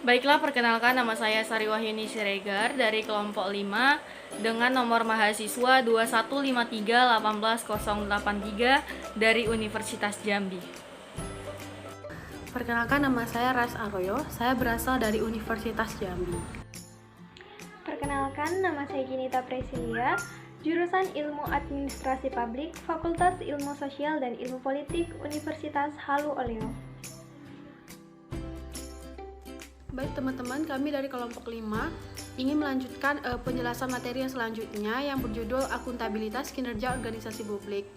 Baiklah, perkenalkan nama saya Sari Wahyuni Siregar dari kelompok 5 dengan nomor mahasiswa 2153188083 dari Universitas Jambi. Perkenalkan, nama saya Ras Arroyo, saya berasal dari Universitas Jambi. Perkenalkan, nama saya Ginita Presilia, jurusan Ilmu Administrasi Publik, Fakultas Ilmu Sosial dan Ilmu Politik, Universitas Halu Oleo. Baik teman-teman, kami dari kelompok 5 ingin melanjutkan penjelasan materi yang selanjutnya yang berjudul Akuntabilitas Kinerja Organisasi Publik.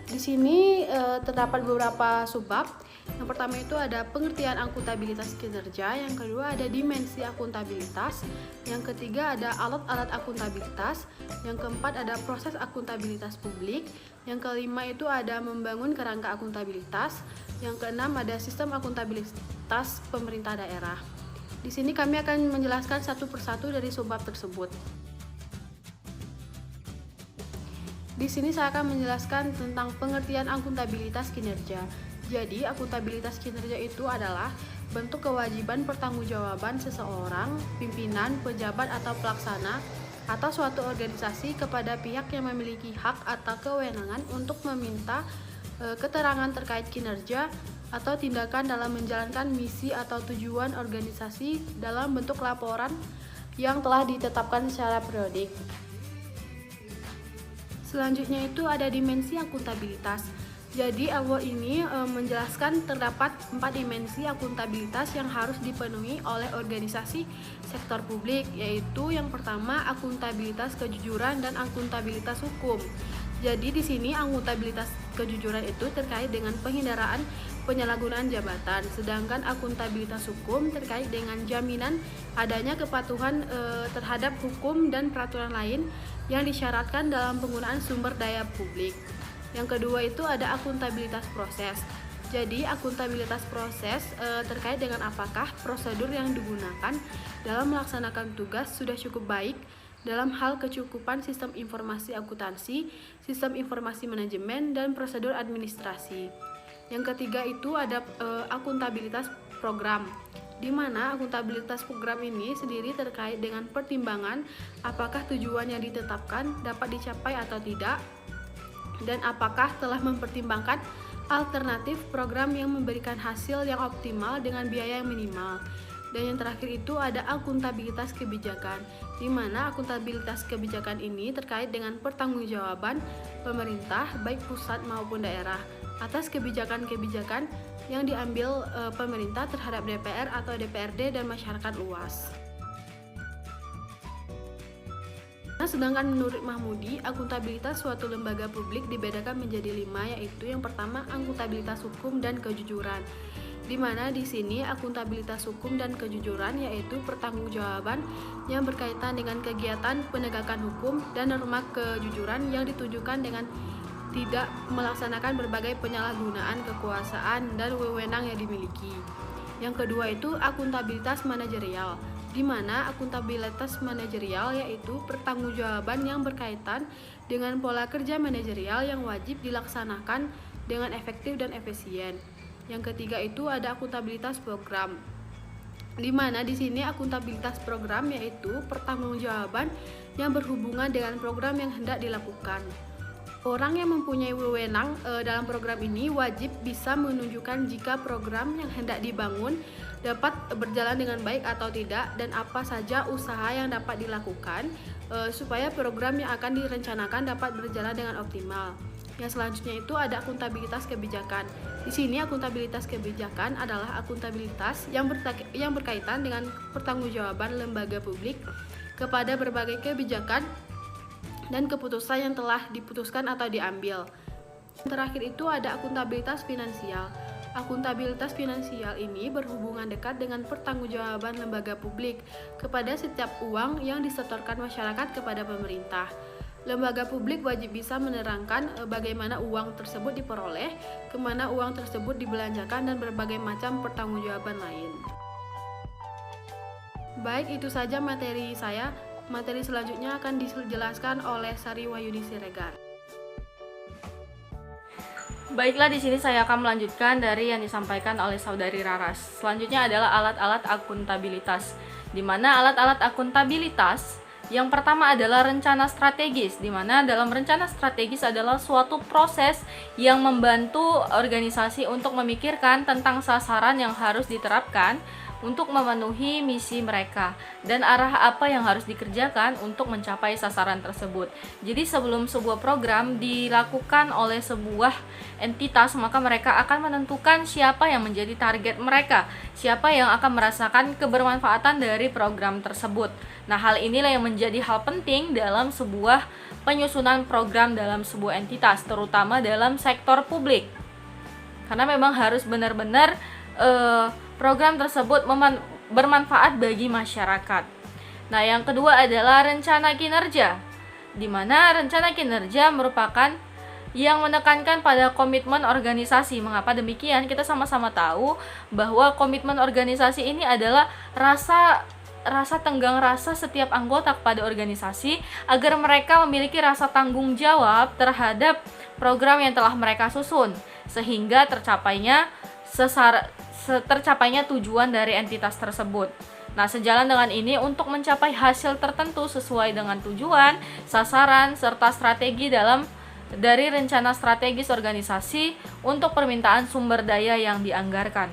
Di sini terdapat beberapa subbab. Yang pertama itu ada pengertian akuntabilitas kinerja, yang kedua ada dimensi akuntabilitas, yang ketiga ada alat-alat akuntabilitas, yang keempat ada proses akuntabilitas publik, yang kelima itu ada membangun kerangka akuntabilitas, yang keenam ada sistem akuntabilitas pemerintah daerah. Di sini kami akan menjelaskan satu persatu dari subbab tersebut. Di sini saya akan menjelaskan tentang pengertian akuntabilitas kinerja. Jadi, akuntabilitas kinerja itu adalah bentuk kewajiban pertanggungjawaban seseorang, pimpinan, pejabat atau pelaksana atau suatu organisasi kepada pihak yang memiliki hak atau kewenangan untuk meminta keterangan terkait kinerja atau tindakan dalam menjalankan misi atau tujuan organisasi dalam bentuk laporan yang telah ditetapkan secara periodik. Selanjutnya itu ada dimensi akuntabilitas. Jadi awal ini menjelaskan terdapat 4 dimensi akuntabilitas yang harus dipenuhi oleh organisasi sektor publik, yaitu yang pertama akuntabilitas kejujuran dan akuntabilitas hukum. Jadi di sini akuntabilitas kejujuran itu terkait dengan penghindaraan penyalahgunaan jabatan, sedangkan akuntabilitas hukum terkait dengan jaminan adanya kepatuhan terhadap hukum dan peraturan lain yang disyaratkan dalam penggunaan sumber daya publik. Yang kedua itu ada akuntabilitas proses. Jadi akuntabilitas proses terkait dengan apakah prosedur yang digunakan dalam melaksanakan tugas sudah cukup baik dalam hal kecukupan sistem informasi akuntansi, sistem informasi manajemen, dan prosedur administrasi. Yang ketiga itu ada akuntabilitas program, di mana akuntabilitas program ini sendiri terkait dengan pertimbangan apakah tujuan yang ditetapkan dapat dicapai atau tidak, dan apakah telah mempertimbangkan alternatif program yang memberikan hasil yang optimal dengan biaya yang minimal. Dan yang terakhir itu ada akuntabilitas kebijakan, di mana akuntabilitas kebijakan ini terkait dengan pertanggungjawaban pemerintah baik pusat maupun daerah atas kebijakan-kebijakan yang diambil pemerintah terhadap DPR atau DPRD dan masyarakat luas. Sedangkan menurut Mahmudi, akuntabilitas suatu lembaga publik dibedakan menjadi 5, yaitu yang pertama akuntabilitas hukum dan kejujuran. Di mana di sini akuntabilitas hukum dan kejujuran yaitu pertanggungjawaban yang berkaitan dengan kegiatan penegakan hukum dan norma kejujuran yang ditujukan dengan tidak melaksanakan berbagai penyalahgunaan kekuasaan dan wewenang yang dimiliki. Yang kedua itu akuntabilitas manajerial, di mana akuntabilitas manajerial yaitu pertanggungjawaban yang berkaitan dengan pola kerja manajerial yang wajib dilaksanakan dengan efektif dan efisien. Yang ketiga itu ada akuntabilitas program, di mana di sini akuntabilitas program yaitu pertanggungjawaban yang berhubungan dengan program yang hendak dilakukan. Orang yang mempunyai wewenang dalam program ini wajib bisa menunjukkan jika program yang hendak dibangun dapat berjalan dengan baik atau tidak, dan apa saja usaha yang dapat dilakukan supaya program yang akan direncanakan dapat berjalan dengan optimal. Yang selanjutnya itu ada akuntabilitas kebijakan. Di sini akuntabilitas kebijakan adalah akuntabilitas yang berkaitan dengan pertanggungjawaban lembaga publik kepada berbagai kebijakan dan keputusan yang telah diputuskan atau diambil. Terakhir itu ada akuntabilitas finansial. Akuntabilitas finansial ini berhubungan dekat dengan pertanggungjawaban lembaga publik kepada setiap uang yang disetorkan masyarakat kepada pemerintah. Lembaga publik wajib bisa menerangkan bagaimana uang tersebut diperoleh, kemana uang tersebut dibelanjakan, dan berbagai macam pertanggungjawaban lain. Baik, itu saja materi saya. Materi selanjutnya akan dijelaskan oleh Sari Wahyuni Siregar. Baiklah, di sini saya akan melanjutkan dari yang disampaikan oleh Saudari Raras. Selanjutnya adalah alat-alat akuntabilitas. Di mana alat-alat akuntabilitas yang pertama adalah rencana strategis, di mana dalam rencana strategis adalah suatu proses yang membantu organisasi untuk memikirkan tentang sasaran yang harus diterapkan untuk memenuhi misi mereka dan arah apa yang harus dikerjakan untuk mencapai sasaran tersebut. Jadi sebelum sebuah program dilakukan oleh sebuah entitas, maka mereka akan menentukan siapa yang menjadi target mereka, siapa yang akan merasakan kebermanfaatan dari program tersebut. Nah, hal inilah yang menjadi hal penting dalam sebuah penyusunan program dalam sebuah entitas, terutama dalam sektor publik. Karena memang harus benar-benar program tersebut bermanfaat bagi masyarakat. Nah, yang kedua adalah rencana kinerja, di mana rencana kinerja merupakan yang menekankan pada komitmen organisasi. Mengapa demikian? Kita sama-sama tahu bahwa komitmen organisasi ini adalah rasa tenggang rasa setiap anggota kepada organisasi agar mereka memiliki rasa tanggung jawab terhadap program yang telah mereka susun, sehingga tercapainya tujuan dari entitas tersebut. Nah, sejalan dengan ini, untuk mencapai hasil tertentu sesuai dengan tujuan, sasaran, serta strategi dari rencana strategis organisasi untuk permintaan sumber daya yang dianggarkan.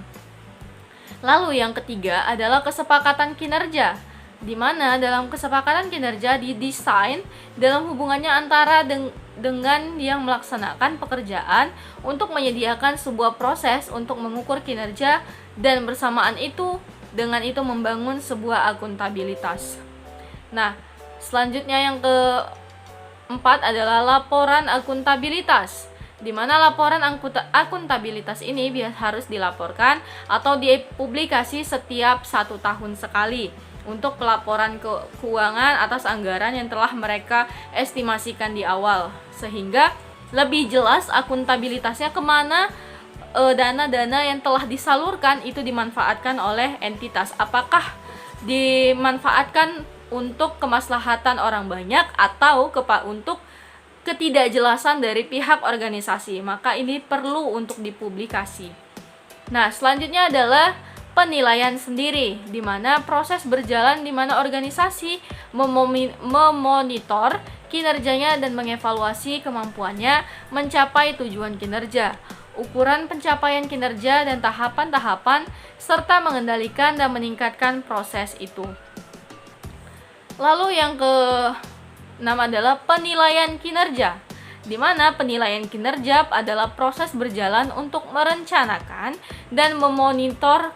Lalu yang ketiga adalah kesepakatan kinerja, di mana dalam kesepakatan kinerja didesain dalam hubungannya antara dengan yang melaksanakan pekerjaan untuk menyediakan sebuah proses untuk mengukur kinerja, dan bersamaan itu dengan itu membangun sebuah akuntabilitas. Nah, selanjutnya yang keempat adalah laporan akuntabilitas, di mana laporan akuntabilitas ini harus dilaporkan atau dipublikasi setiap 1 tahun sekali untuk pelaporan keuangan atas anggaran yang telah mereka estimasikan di awal, sehingga lebih jelas akuntabilitasnya kemana dana-dana yang telah disalurkan itu dimanfaatkan oleh entitas. Apakah dimanfaatkan untuk kemaslahatan orang banyak atau untuk ketidakjelasan dari pihak organisasi, maka ini perlu untuk dipublikasi. Nah, selanjutnya adalah penilaian sendiri, di mana proses berjalan di mana organisasi memonitor kinerjanya dan mengevaluasi kemampuannya mencapai tujuan kinerja, ukuran pencapaian kinerja dan tahapan-tahapan, serta mengendalikan dan meningkatkan proses itu. Lalu yang ke-6 adalah penilaian kinerja, di mana penilaian kinerja adalah proses berjalan untuk merencanakan dan memonitor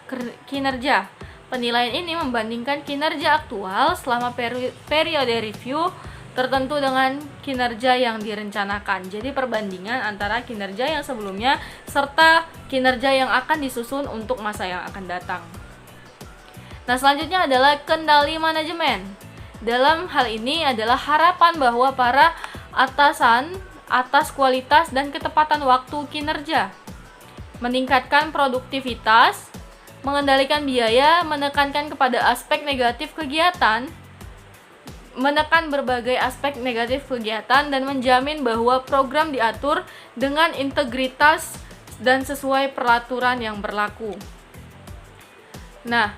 kinerja. Penilaian ini membandingkan kinerja aktual selama periode review tertentu dengan kinerja yang direncanakan. Jadi perbandingan antara kinerja yang sebelumnya serta kinerja yang akan disusun untuk masa yang akan datang. Nah, selanjutnya adalah kendali manajemen. Dalam hal ini adalah harapan bahwa para atasan atas kualitas dan ketepatan waktu kinerja, meningkatkan produktivitas, mengendalikan biaya, menekankan kepada aspek negatif kegiatan, menekan berbagai aspek negatif kegiatan, dan menjamin bahwa program diatur dengan integritas dan sesuai peraturan yang berlaku. Nah,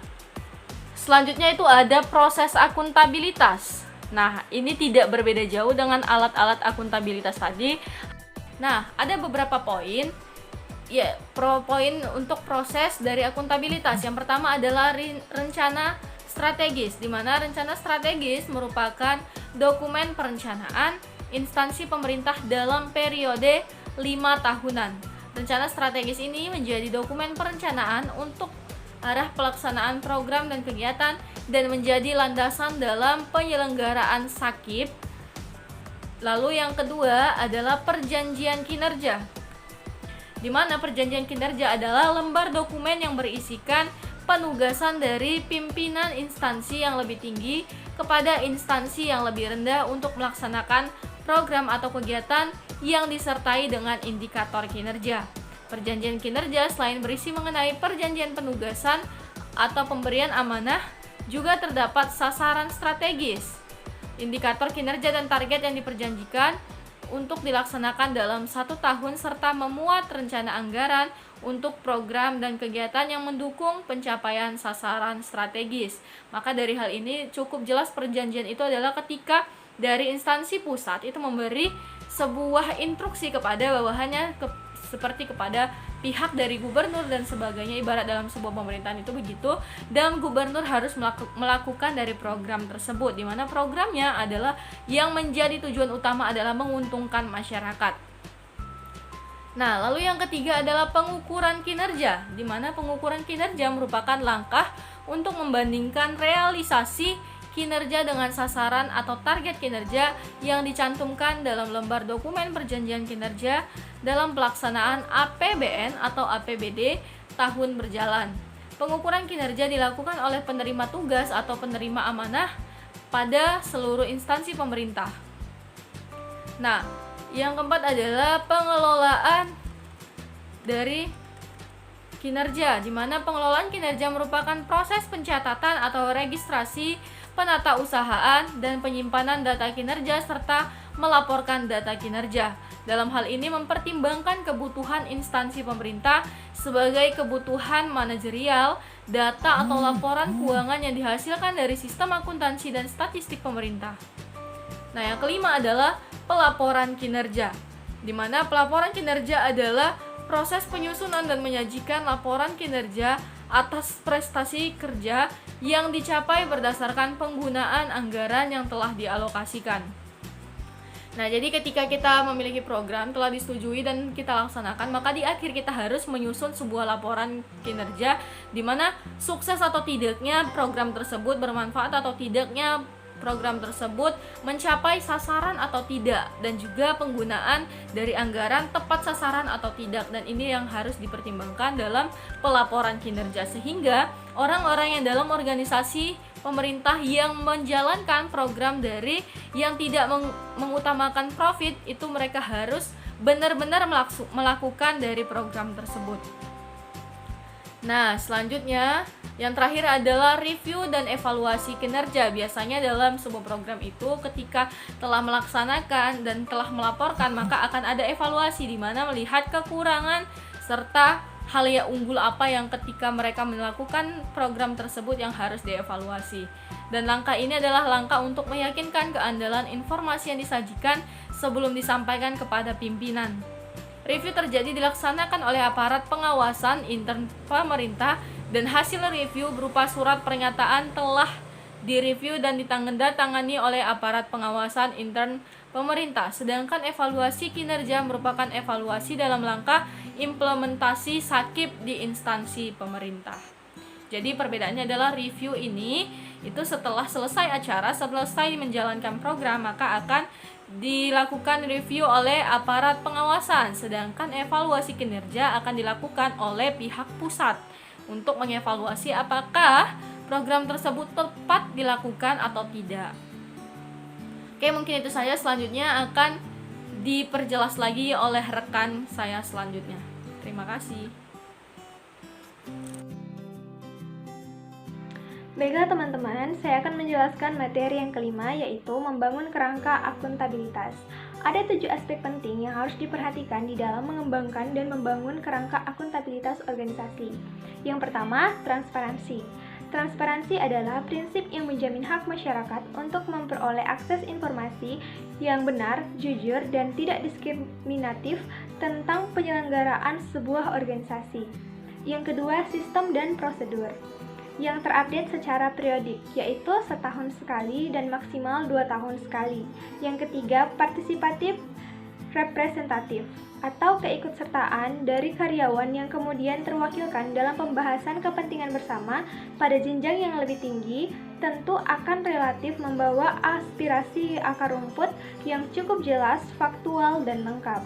selanjutnya itu ada proses akuntabilitas. Nah, ini tidak berbeda jauh dengan alat-alat akuntabilitas tadi. Nah, ada beberapa poin. Ya, poin untuk proses dari akuntabilitas. Yang pertama adalah rencana strategis, di mana rencana strategis merupakan dokumen perencanaan instansi pemerintah dalam periode 5 tahunan. Rencana strategis ini menjadi dokumen perencanaan untuk arah pelaksanaan program dan kegiatan dan menjadi landasan dalam penyelenggaraan SAKIP. Lalu yang kedua adalah perjanjian kinerja, di mana perjanjian kinerja adalah lembar dokumen yang berisikan penugasan dari pimpinan instansi yang lebih tinggi kepada instansi yang lebih rendah untuk melaksanakan program atau kegiatan yang disertai dengan indikator kinerja. Perjanjian kinerja selain berisi mengenai perjanjian penugasan atau pemberian amanah, juga terdapat sasaran strategis, indikator kinerja dan target yang diperjanjikan, untuk dilaksanakan dalam 1 tahun serta memuat rencana anggaran untuk program dan kegiatan yang mendukung pencapaian sasaran strategis. Maka dari hal ini cukup jelas perjanjian itu adalah ketika dari instansi pusat itu memberi sebuah instruksi kepada bawahannya seperti kepada pihak dari gubernur dan sebagainya, ibarat dalam sebuah pemerintahan itu begitu, dan gubernur harus melakukan dari program tersebut, di mana programnya adalah yang menjadi tujuan utama adalah menguntungkan masyarakat. Nah, lalu yang ketiga adalah pengukuran kinerja, di mana pengukuran kinerja merupakan langkah untuk membandingkan realisasi kinerja dengan sasaran atau target kinerja yang dicantumkan dalam lembar dokumen perjanjian kinerja dalam pelaksanaan APBN atau APBD tahun berjalan. Pengukuran kinerja dilakukan oleh penerima tugas atau penerima amanah pada seluruh instansi pemerintah. Nah, yang keempat adalah pengelolaan dari kinerja, di mana pengelolaan kinerja merupakan proses pencatatan atau registrasi penatausahaan dan penyimpanan data kinerja serta melaporkan data kinerja. Dalam hal ini mempertimbangkan kebutuhan instansi pemerintah sebagai kebutuhan manajerial, data atau laporan keuangan yang dihasilkan dari sistem akuntansi dan statistik pemerintah. Nah, yang kelima adalah pelaporan kinerja, di mana pelaporan kinerja adalah proses penyusunan dan menyajikan laporan kinerja atas prestasi kerja yang dicapai berdasarkan penggunaan anggaran yang telah dialokasikan. Nah, jadi ketika kita memiliki program telah disetujui dan kita laksanakan, maka di akhir kita harus menyusun sebuah laporan kinerja di mana sukses atau tidaknya program tersebut, bermanfaat atau tidaknya program tersebut, mencapai sasaran atau tidak, dan juga penggunaan dari anggaran tepat sasaran atau tidak. Dan ini yang harus dipertimbangkan dalam pelaporan kinerja, sehingga orang-orang yang dalam organisasi pemerintah yang menjalankan program dari yang tidak mengutamakan profit itu mereka harus benar-benar melakukan dari program tersebut. Nah, selanjutnya yang terakhir adalah review dan evaluasi kinerja. Biasanya dalam sebuah program itu ketika telah melaksanakan dan telah melaporkan, maka akan ada evaluasi di mana melihat kekurangan serta hal yang unggul apa yang ketika mereka melakukan program tersebut yang harus dievaluasi. Dan langkah ini adalah langkah untuk meyakinkan keandalan informasi yang disajikan sebelum disampaikan kepada pimpinan. Review terjadi dilaksanakan oleh aparat pengawasan intern pemerintah dan hasil review berupa surat pernyataan telah direview dan ditandatangani oleh aparat pengawasan intern pemerintah. Sedangkan evaluasi kinerja merupakan evaluasi dalam langkah implementasi SAKIP di instansi pemerintah. Jadi perbedaannya adalah review ini itu setelah selesai acara, selesai menjalankan program, maka akan dilakukan review oleh aparat pengawasan, sedangkan evaluasi kinerja akan dilakukan oleh pihak pusat untuk mengevaluasi apakah program tersebut tepat dilakukan atau tidak. Oke, mungkin itu saja. Selanjutnya akan diperjelas lagi oleh rekan saya selanjutnya. Terima kasih. Baiklah teman-teman, saya akan menjelaskan materi yang kelima, yaitu membangun kerangka akuntabilitas. Ada 7 aspek penting yang harus diperhatikan di dalam mengembangkan dan membangun kerangka akuntabilitas organisasi. Yang pertama, transparansi. Transparansi adalah prinsip yang menjamin hak masyarakat untuk memperoleh akses informasi yang benar, jujur, dan tidak diskriminatif tentang penyelenggaraan sebuah organisasi. Yang kedua, sistem dan prosedur yang terupdate secara periodik, yaitu setahun sekali dan maksimal 2 tahun sekali. Yang ketiga, partisipatif representatif atau keikutsertaan dari karyawan yang kemudian terwakilkan dalam pembahasan kepentingan bersama pada jenjang yang lebih tinggi, tentu akan relatif membawa aspirasi akar rumput yang cukup jelas, faktual, dan lengkap.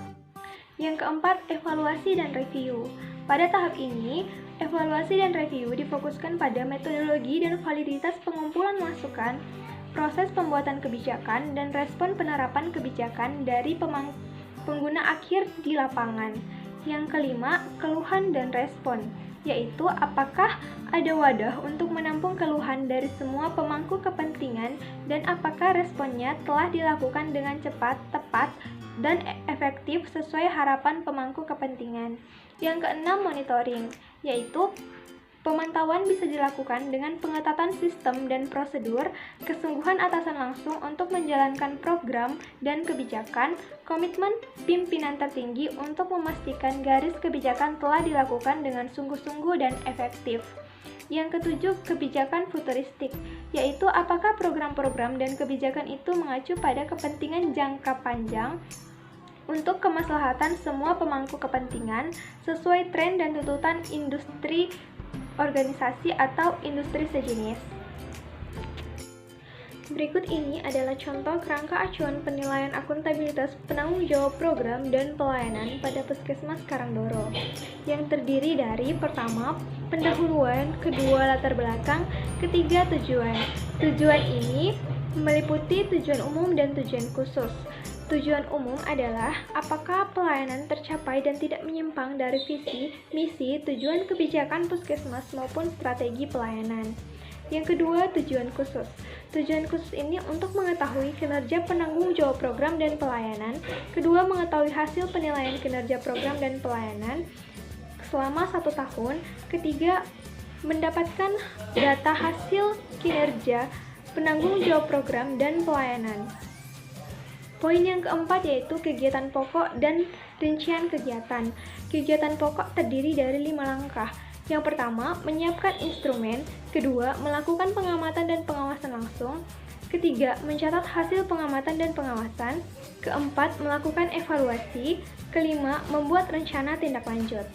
Yang keempat, evaluasi dan review. Pada tahap ini, evaluasi dan review difokuskan pada metodologi dan validitas pengumpulan masukan, proses pembuatan kebijakan, dan respon penerapan kebijakan dari pengguna akhir di lapangan. Yang kelima, keluhan dan respon, yaitu apakah ada wadah untuk menampung keluhan dari semua pemangku kepentingan dan apakah responnya telah dilakukan dengan cepat, tepat, dan efektif sesuai harapan pemangku kepentingan. Yang keenam, monitoring, yaitu pemantauan bisa dilakukan dengan pengetatan sistem dan prosedur, kesungguhan atasan langsung untuk menjalankan program dan kebijakan, komitmen pimpinan tertinggi untuk memastikan garis kebijakan telah dilakukan dengan sungguh-sungguh dan efektif. Yang ketujuh, kebijakan futuristik, yaitu apakah program-program dan kebijakan itu mengacu pada kepentingan jangka panjang untuk kemaslahatan semua pemangku kepentingan sesuai tren dan tuntutan industri, organisasi, atau industri sejenis. Berikut ini adalah contoh kerangka acuan penilaian akuntabilitas penanggung jawab program dan pelayanan pada Puskesmas Karangdoro, yang terdiri dari pertama, pendahuluan, kedua, latar belakang, ketiga, tujuan. Tujuan ini meliputi tujuan umum dan tujuan khusus. Tujuan umum adalah apakah pelayanan tercapai dan tidak menyimpang dari visi, misi, tujuan kebijakan puskesmas maupun strategi pelayanan. Yang kedua, tujuan khusus. Tujuan khusus ini untuk mengetahui kinerja penanggung jawab program dan pelayanan. Kedua, mengetahui hasil penilaian kinerja program dan pelayanan selama 1 tahun. Ketiga, mendapatkan data hasil kinerja penanggung jawab program dan pelayanan. Poin yang keempat yaitu kegiatan pokok dan rincian kegiatan. Kegiatan pokok terdiri dari 5 langkah. Yang pertama, menyiapkan instrumen. Kedua, melakukan pengamatan dan pengawasan langsung. Ketiga, mencatat hasil pengamatan dan pengawasan. Keempat, melakukan evaluasi. Kelima, membuat rencana tindak lanjut.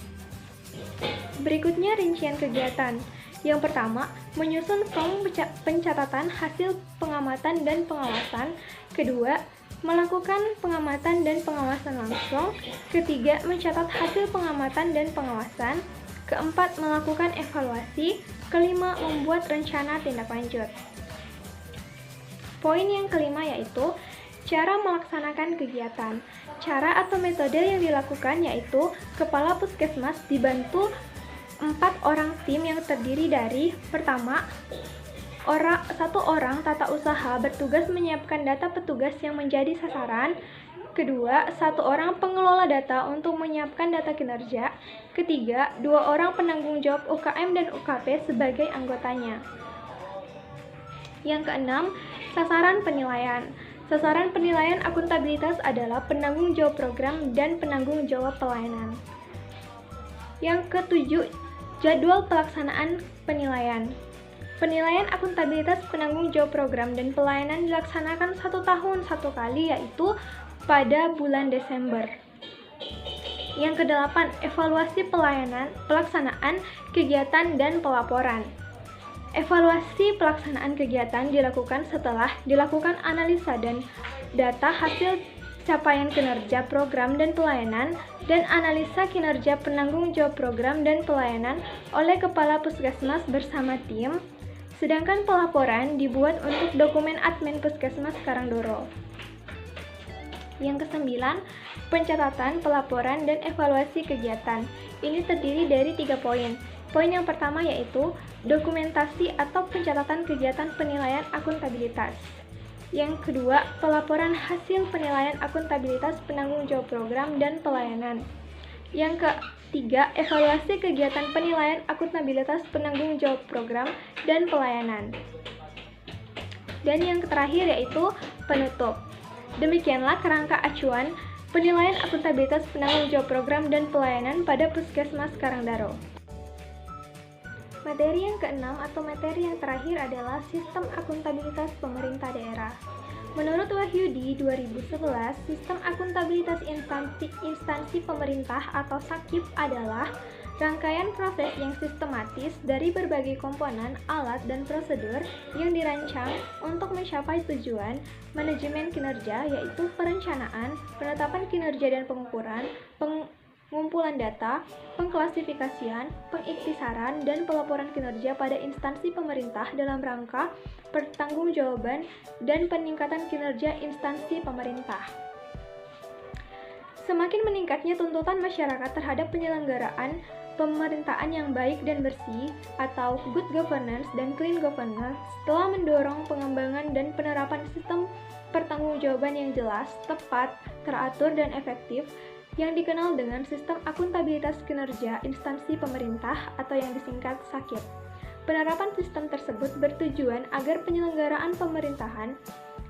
Berikutnya rincian kegiatan. Yang pertama, menyusun form pencatatan hasil pengamatan dan pengawasan. Kedua, melakukan pengamatan dan pengawasan langsung. Ketiga, mencatat hasil pengamatan dan pengawasan. Keempat, melakukan evaluasi. Kelima, membuat rencana tindak lanjut. Poin yang kelima yaitu cara melaksanakan kegiatan. Cara atau metode yang dilakukan yaitu Kepala Puskesmas dibantu 4 orang tim yang terdiri dari pertama, 1 orang tata usaha bertugas menyiapkan data petugas yang menjadi sasaran. Kedua, 1 orang pengelola data untuk menyiapkan data kinerja. Ketiga, 2 orang penanggung jawab UKM dan UKP sebagai anggotanya. Yang keenam, sasaran penilaian. Sasaran penilaian akuntabilitas adalah penanggung jawab program dan penanggung jawab pelayanan. Yang ketujuh, jadwal pelaksanaan penilaian. Penilaian akuntabilitas penanggung jawab program dan pelayanan dilaksanakan 1 tahun 1 kali, yaitu pada bulan Desember. Yang kedelapan, evaluasi pelaksanaan kegiatan dan pelaporan. Evaluasi pelaksanaan kegiatan dilakukan setelah dilakukan analisa dan data hasil capaian kinerja program dan pelayanan dan analisa kinerja penanggung jawab program dan pelayanan oleh Kepala Puskesmas bersama tim. Sedangkan pelaporan dibuat untuk dokumen admin Puskesmas Karangdoro. Yang kesembilan, pencatatan, pelaporan, dan evaluasi kegiatan. Ini terdiri dari 3 poin. Poin yang pertama yaitu dokumentasi atau pencatatan kegiatan penilaian akuntabilitas. Yang kedua, pelaporan hasil penilaian akuntabilitas penanggung jawab program dan pelayanan. Yang ketiga, evaluasi kegiatan penilaian akuntabilitas penanggung jawab program dan pelayanan. Dan yang terakhir yaitu penutup. Demikianlah kerangka acuan penilaian akuntabilitas penanggung jawab program dan pelayanan pada Puskesmas Karangdoro. Materi yang keenam atau materi yang terakhir adalah sistem akuntabilitas pemerintah daerah. Menurut Wahyudi 2011, sistem akuntabilitas instansi pemerintah atau SAKIP adalah rangkaian proses yang sistematis dari berbagai komponen, alat, dan prosedur yang dirancang untuk mencapai tujuan manajemen kinerja, yaitu perencanaan, penetapan kinerja dan pengukuran, pengumpulan data, pengklasifikasian, pengiktisaran, dan pelaporan kinerja pada instansi pemerintah dalam rangka pertanggungjawaban dan peningkatan kinerja instansi pemerintah. Semakin meningkatnya tuntutan masyarakat terhadap penyelenggaraan pemerintahan yang baik dan bersih atau good governance dan clean governance telah mendorong pengembangan dan penerapan sistem pertanggungjawaban yang jelas, tepat, teratur, dan efektif yang dikenal dengan sistem akuntabilitas kinerja instansi pemerintah atau yang disingkat SAKIP. Penerapan sistem tersebut bertujuan agar penyelenggaraan pemerintahan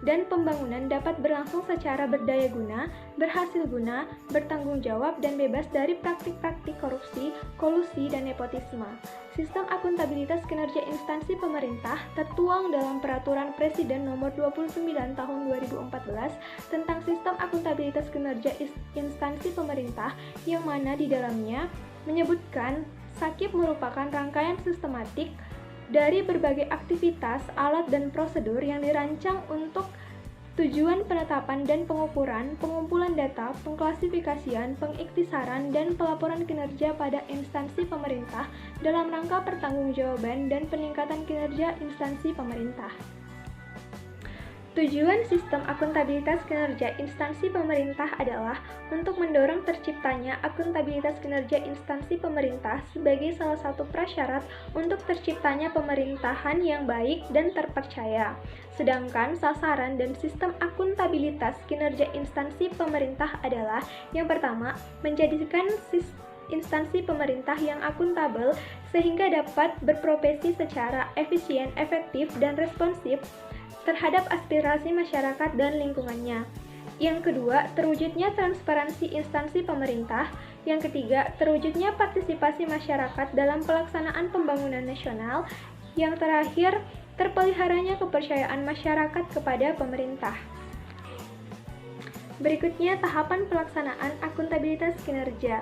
dan pembangunan dapat berlangsung secara berdaya guna, berhasil guna, bertanggung jawab, dan bebas dari praktik-praktik korupsi, kolusi, dan nepotisme. Sistem akuntabilitas kinerja instansi pemerintah tertuang dalam Peraturan Presiden Nomor 29 Tahun 2014 tentang Sistem Akuntabilitas Kinerja Instansi Pemerintah, yang mana di dalamnya menyebutkan SAKIP merupakan rangkaian sistematik dari berbagai aktivitas, alat, dan prosedur yang dirancang untuk tujuan penetapan dan pengukuran, pengumpulan data, pengklasifikasian, pengiktisaran, dan pelaporan kinerja pada instansi pemerintah dalam rangka pertanggungjawaban dan peningkatan kinerja instansi pemerintah. Tujuan sistem akuntabilitas kinerja instansi pemerintah adalah untuk mendorong terciptanya akuntabilitas kinerja instansi pemerintah sebagai salah satu prasyarat untuk terciptanya pemerintahan yang baik dan terpercaya. Sedangkan sasaran dan sistem akuntabilitas kinerja instansi pemerintah adalah yang pertama, menjadikan instansi pemerintah yang akuntabel sehingga dapat berprofesi secara efisien, efektif, dan responsif terhadap aspirasi masyarakat dan lingkungannya. Yang kedua, terwujudnya transparansi instansi pemerintah. Yang ketiga, terwujudnya partisipasi masyarakat dalam pelaksanaan pembangunan nasional. Yang terakhir, terpeliharanya kepercayaan masyarakat kepada pemerintah. Berikutnya, tahapan pelaksanaan akuntabilitas kinerja.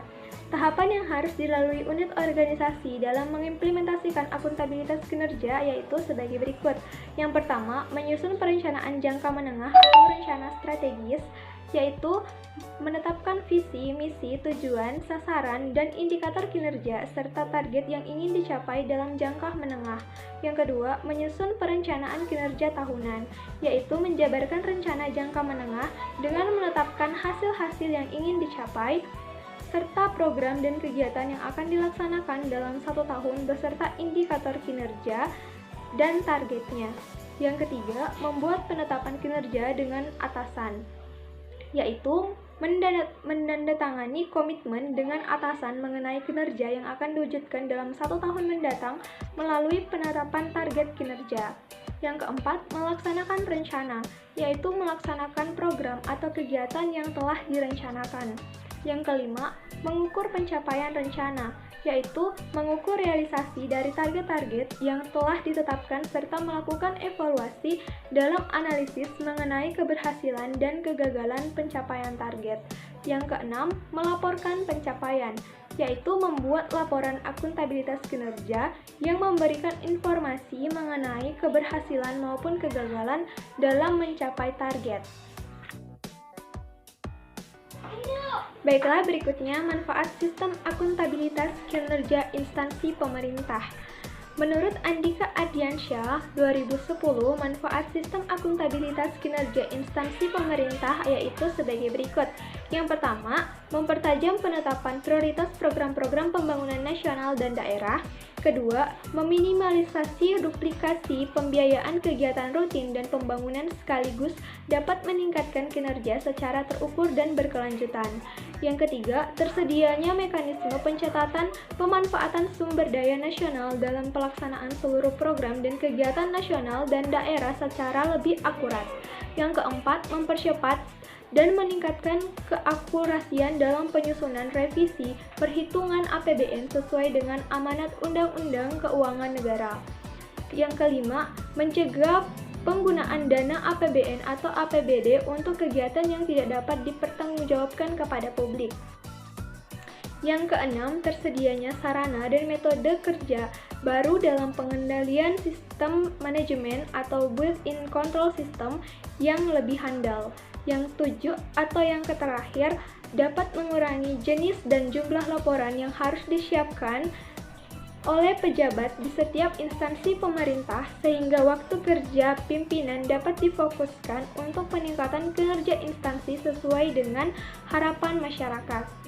Tahapan yang harus dilalui unit organisasi dalam mengimplementasikan akuntabilitas kinerja yaitu sebagai berikut. Yang pertama, menyusun perencanaan jangka menengah atau rencana strategis, yaitu menetapkan visi, misi, tujuan, sasaran, dan indikator kinerja serta target yang ingin dicapai dalam jangka menengah. Yang kedua, menyusun perencanaan kinerja tahunan, yaitu menjabarkan rencana jangka menengah dengan menetapkan hasil-hasil yang ingin dicapai serta program dan kegiatan yang akan dilaksanakan dalam 1 tahun beserta indikator kinerja dan targetnya. Yang ketiga, membuat penetapan kinerja dengan atasan, yaitu menandatangani komitmen dengan atasan mengenai kinerja yang akan diwujudkan dalam 1 tahun mendatang melalui penerapan target kinerja. Yang keempat, melaksanakan rencana, yaitu melaksanakan program atau kegiatan yang telah direncanakan. Yang kelima, mengukur pencapaian rencana, yaitu mengukur realisasi dari target-target yang telah ditetapkan serta melakukan evaluasi dalam analisis mengenai keberhasilan dan kegagalan pencapaian target. Yang keenam, melaporkan pencapaian, yaitu membuat laporan akuntabilitas kinerja yang memberikan informasi mengenai keberhasilan maupun kegagalan dalam mencapai target. Baiklah, berikutnya manfaat sistem akuntabilitas kinerja instansi pemerintah. Menurut Andika Ardiansyah 2010, manfaat sistem akuntabilitas kinerja instansi pemerintah yaitu sebagai berikut. Yang pertama, mempertajam penetapan prioritas program-program pembangunan nasional dan daerah. Kedua, meminimalisasi duplikasi pembiayaan kegiatan rutin dan pembangunan sekaligus dapat meningkatkan kinerja secara terukur dan berkelanjutan. Yang ketiga, tersedianya mekanisme pencatatan pemanfaatan sumber daya nasional dalam pelaksanaan seluruh program dan kegiatan nasional dan daerah secara lebih akurat. Yang keempat, mempercepat dan meningkatkan keakurasian dalam penyusunan revisi perhitungan APBN sesuai dengan amanat Undang-Undang Keuangan Negara. Yang kelima, mencegah penggunaan dana APBN atau APBD untuk kegiatan yang tidak dapat dipertanggungjawabkan kepada publik. Yang keenam, tersedianya sarana dan metode kerja baru dalam pengendalian sistem manajemen atau built-in control system yang lebih handal. Yang tujuh atau yang terakhir, dapat mengurangi jenis dan jumlah laporan yang harus disiapkan oleh pejabat di setiap instansi pemerintah sehingga waktu kerja pimpinan dapat difokuskan untuk peningkatan kinerja instansi sesuai dengan harapan masyarakat.